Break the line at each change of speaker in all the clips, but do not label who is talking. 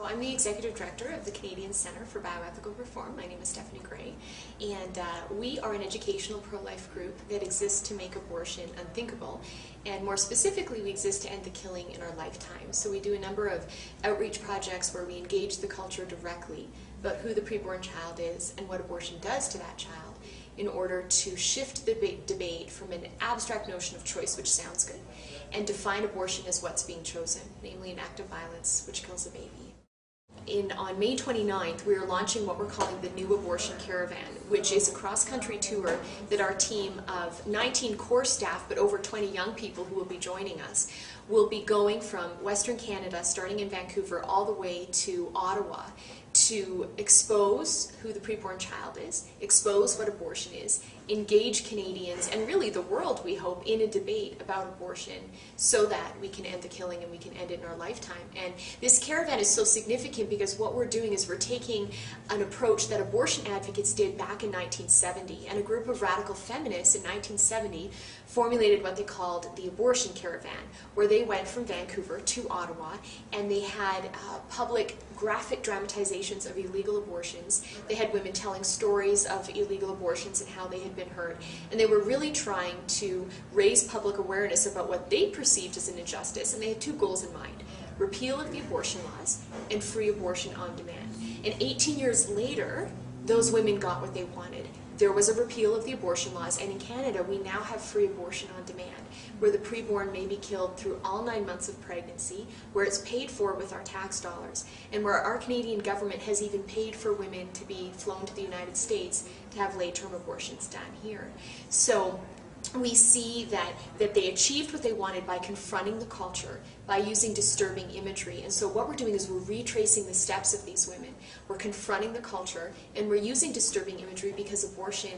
I'm the Executive Director of the Canadian Centre for Bioethical Reform. My name is Stephanie Gray, and we are an educational pro-life group that exists to make abortion unthinkable. And more specifically, we exist to end the killing in our lifetime. So we do a number of outreach projects where we engage the culture directly about who the preborn child is and what abortion does to that child, in order to shift the debate from an abstract notion of choice, which sounds good, and define abortion as what's being chosen, namely an act of violence which kills a baby. On May 29th, we are launching what we're calling the New Abortion Caravan, which is a cross-country tour that our team of 19 core staff, but over 20 young people who will be joining us, will be going from Western Canada, starting in Vancouver, all the way to Ottawa, to expose who the preborn child is, expose what abortion is, engage Canadians and really the world, we hope, in a debate about abortion so that we can end the killing and we can end it in our lifetime. And this caravan is so significant because what we're doing is we're taking an approach that abortion advocates did back in 1970, and a group of radical feminists in 1970 formulated what they called the Abortion Caravan, where they went from Vancouver to Ottawa and they had public graphic dramatizations of illegal abortions. They had women telling stories of illegal abortions and how they had been hurt, and they were really trying to raise public awareness about what they perceived as an injustice, and they had two goals in mind: repeal of the abortion laws and free abortion on demand. And 18 years later, those women got what they wanted. There was a repeal of the abortion laws, and in Canada we now have free abortion on demand, where the preborn may be killed through all 9 months of pregnancy, where it's paid for with our tax dollars, and where our Canadian government has even paid for women to be flown to the United States to have late-term abortions done here. So we see that they achieved what they wanted by confronting the culture, by using disturbing imagery. And so what we're doing is we're retracing the steps of these women. We're confronting the culture, and we're using disturbing imagery because abortion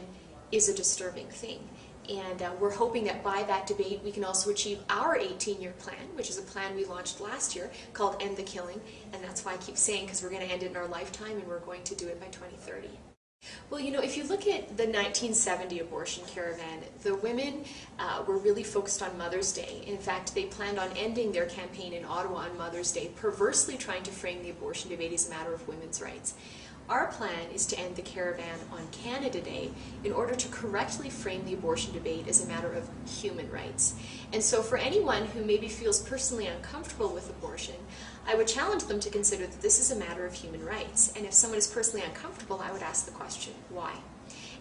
is a disturbing thing. And we're hoping that by that debate we can also achieve our 18-year plan, which is a plan we launched last year called End the Killing. And that's why I keep saying, because we're going to end it in our lifetime and we're going to do it by 2030. Well, you know, if you look at the 1970 abortion caravan, the women were really focused on Mother's Day. In fact, they planned on ending their campaign in Ottawa on Mother's Day, perversely trying to frame the abortion debate as a matter of women's rights. Our plan is to end the caravan on Canada Day in order to correctly frame the abortion debate as a matter of human rights. And so for anyone who maybe feels personally uncomfortable with abortion, I would challenge them to consider that this is a matter of human rights. And if someone is personally uncomfortable, I would ask the question, why?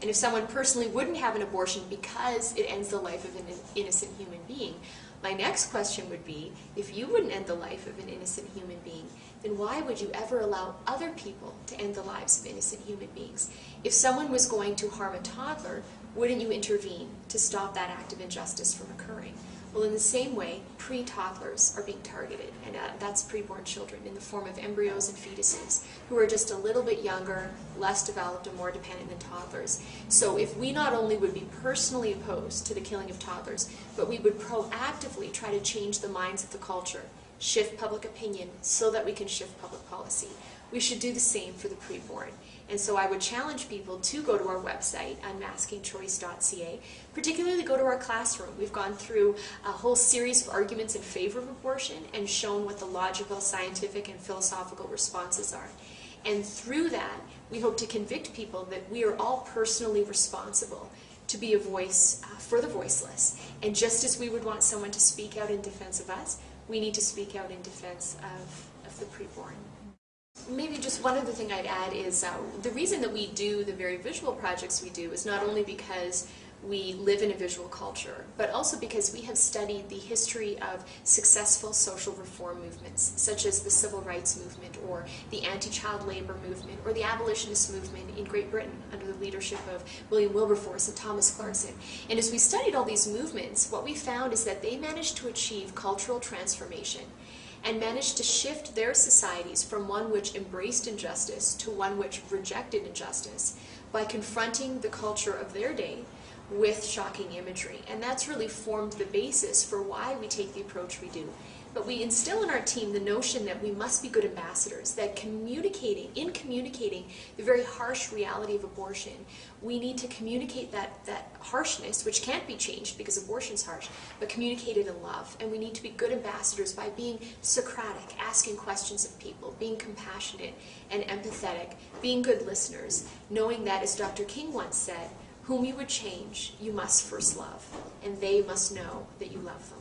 And if someone personally wouldn't have an abortion because it ends the life of an innocent human being, my next question would be, if you wouldn't end the life of an innocent human being, then why would you ever allow other people to end the lives of innocent human beings? If someone was going to harm a toddler, wouldn't you intervene to stop that act of injustice from occurring? Well, in the same way, pre-toddlers are being targeted, and that's preborn children in the form of embryos and fetuses who are just a little bit younger, less developed, and more dependent than toddlers. So if we not only would be personally opposed to the killing of toddlers, but we would proactively try to change the minds of the culture, shift public opinion so that we can shift public policy, we should do the same for the preborn. And so I would challenge people to go to our website, unmaskingchoice.ca, particularly go to our classroom. We've gone through a whole series of arguments in favor of abortion and shown what the logical, scientific, and philosophical responses are. And through that, we hope to convict people that we are all personally responsible to be a voice for the voiceless. And just as we would want someone to speak out in defense of us, we need to speak out in defense of the preborn. Maybe just one other thing I'd add is the reason that we do the very visual projects we do is not only because we live in a visual culture, but also because we have studied the history of successful social reform movements, such as the Civil Rights Movement, or the anti-child labor movement, or the abolitionist movement in Great Britain under the leadership of William Wilberforce and Thomas Clarkson. And as we studied all these movements, what we found is that they managed to achieve cultural transformation and managed to shift their societies from one which embraced injustice to one which rejected injustice by confronting the culture of their day with shocking imagery. And that's really formed the basis for why we take the approach we do. but we instill in our team the notion that we must be good ambassadors, that communicating the very harsh reality of abortion, we need to communicate that harshness, which can't be changed because abortion's harsh, but communicate it in love. And we need to be good ambassadors by being Socratic, asking questions of people, being compassionate and empathetic, being good listeners, knowing that, as Dr. King once said, whom you would change, you must first love, and they must know that you love them.